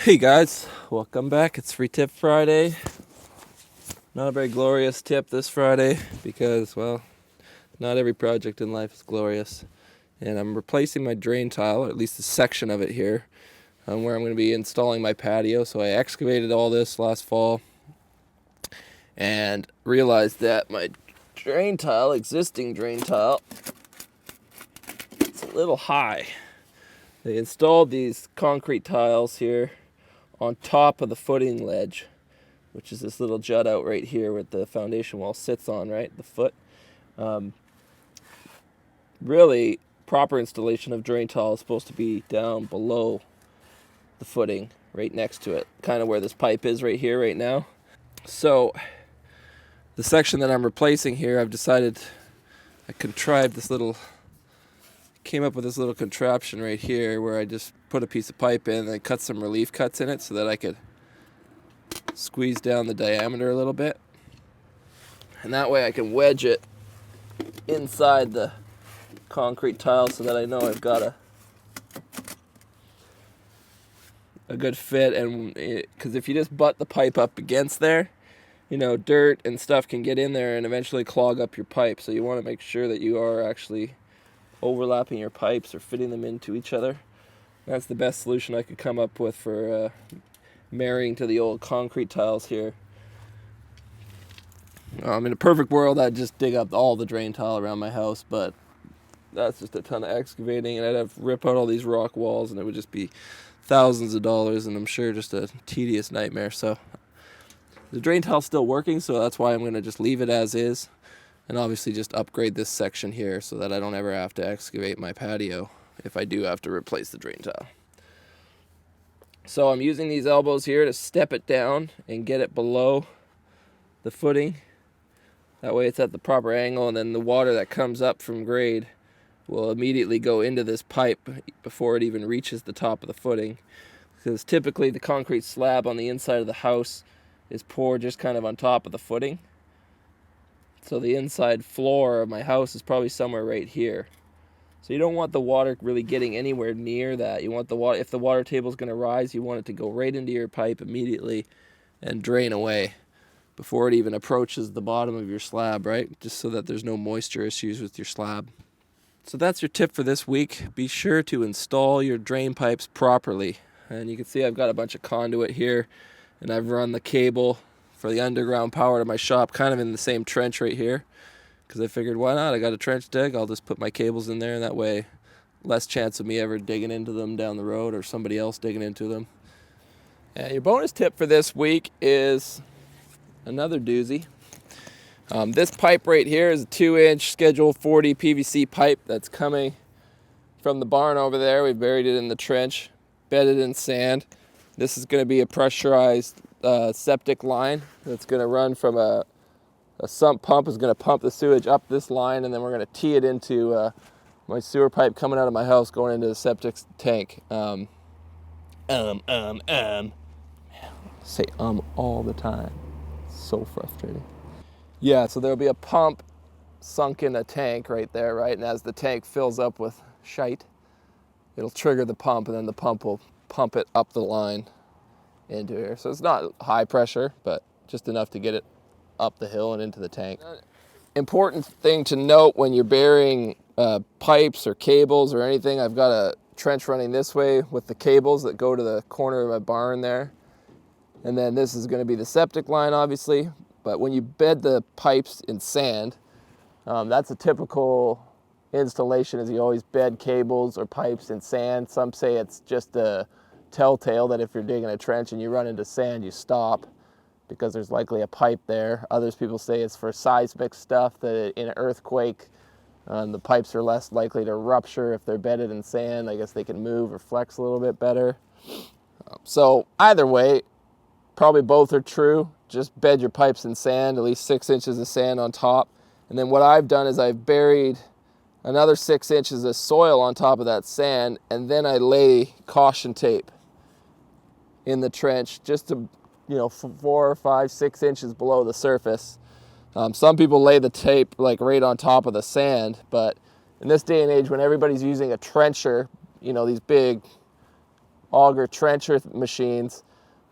Hey guys, welcome back. It's Free Tip Friday. Not a very glorious tip this Friday because, well, not every project in life is glorious. And I'm replacing my drain tile, or at least a section of it here, where I'm going to be installing my patio. So I excavated all this last fall and realized that my existing drain tile, it's a little high. They installed these concrete tiles here on top of the footing ledge, which is this little jut out right here where the foundation wall sits on, right? The foot. Really, proper installation of drain tile is supposed to be down below the footing, right next to it, kind of where this pipe is right here, right now. So, the section that I'm replacing here, I've decided I came up with this little contraption right here where I just put a piece of pipe in and cut some relief cuts in it so that I could squeeze down the diameter a little bit. And that way I can wedge it inside the concrete tile so that I know I've got a good fit. And because if you just butt the pipe up against there, dirt and stuff can get in there and eventually clog up your pipe. So you want to make sure that you are actually overlapping your pipes or fitting them into each other. That's the best solution I could come up with for marrying to the old concrete tiles here. In a perfect world, I'd just dig up all the drain tile around my house, but that's just a ton of excavating, and I'd have to rip out all these rock walls, and it would just be thousands of dollars, and I'm sure just a tedious nightmare. So the drain tile's still working, so that's why I'm going to just leave it as is, and obviously just upgrade this section here so that I don't ever have to excavate my patio if I do have to replace the drain tile. So I'm using these elbows here to step it down and get it below the footing. That way it's at the proper angle, and then the water that comes up from grade will immediately go into this pipe before it even reaches the top of the footing. Because typically the concrete slab on the inside of the house is poured just kind of on top of the footing. So the inside floor of my house is probably somewhere right here. So you don't want the water really getting anywhere near that. You want the water, if the water table is going to rise, you want it to go right into your pipe immediately and drain away before it even approaches the bottom of your slab, right? Just so that there's no moisture issues with your slab. So that's your tip for this week. Be sure to install your drain pipes properly. And you can see I've got a bunch of conduit here, and I've run the cable for the underground power to my shop kind of in the same trench right here, because I figured, why not? I got a trench dig, I'll just put my cables in there, and that way less chance of me ever digging into them down the road or somebody else digging into them. And your bonus tip for this week is another doozy. This pipe right here is a 2-inch Schedule 40 PVC pipe that's coming from the barn over there. We buried it in the trench, bedded in sand. This is going to be a pressurized septic line that's going to run from a sump pump. Is going to pump the sewage up this line, and then we're going to tee it into my sewer pipe coming out of my house going into the septic tank. Say all the time. So frustrating. Yeah, so there'll be a pump sunk in a tank right there, right? And as the tank fills up with shite, it'll trigger the pump, and then the pump will pump it up the line into here. So it's not high pressure, but just enough to get it up the hill and into the tank. Important thing to note when you're burying pipes or cables or anything, I've got a trench running this way with the cables that go to the corner of my barn there. And then this is going to be the septic line, obviously. But when you bed the pipes in sand, that's a typical installation, is you always bed cables or pipes in sand. Some say it's just a telltale that if you're digging a trench and you run into sand, you stop because there's likely a pipe there. Others people say it's for seismic stuff, that in an earthquake, the pipes are less likely to rupture if they're bedded in sand. I guess they can move or flex a little bit better. So either way, probably both are true. Just bed your pipes in sand, at least 6 inches of sand on top. And then what I've done is I've buried another 6 inches of soil on top of that sand, and then I lay caution tape in the trench just to, 4, 5, 6 inches below the surface. Some people lay the tape like right on top of the sand, but in this day and age when everybody's using a trencher, these big auger trencher machines,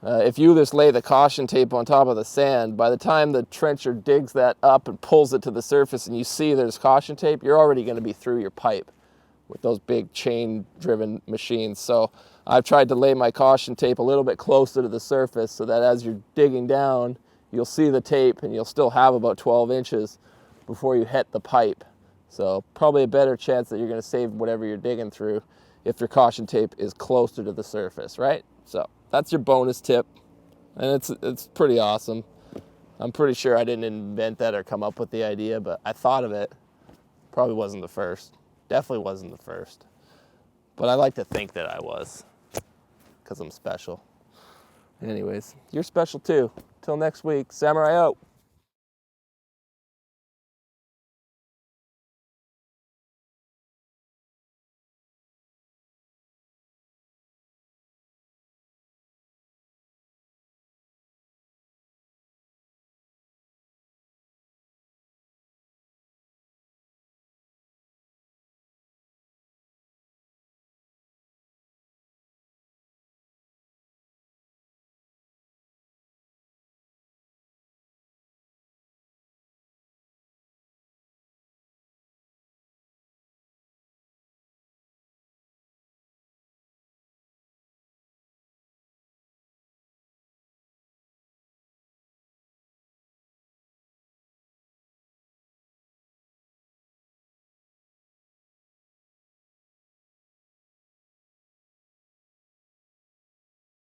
if you just lay the caution tape on top of the sand, by the time the trencher digs that up and pulls it to the surface and you see there's caution tape, you're already going to be through your pipe with those big chain-driven machines. So I've tried to lay my caution tape a little bit closer to the surface so that as you're digging down, you'll see the tape and you'll still have about 12 inches before you hit the pipe. So probably a better chance that you're going to save whatever you're digging through if your caution tape is closer to the surface, right? So that's your bonus tip, and it's pretty awesome. I'm pretty sure I didn't invent that or come up with the idea, but I thought of it. Probably wasn't the first. Definitely wasn't the first. But I like to think that I was, because I'm special. Anyways, you're special too. Till next week, Samurai out.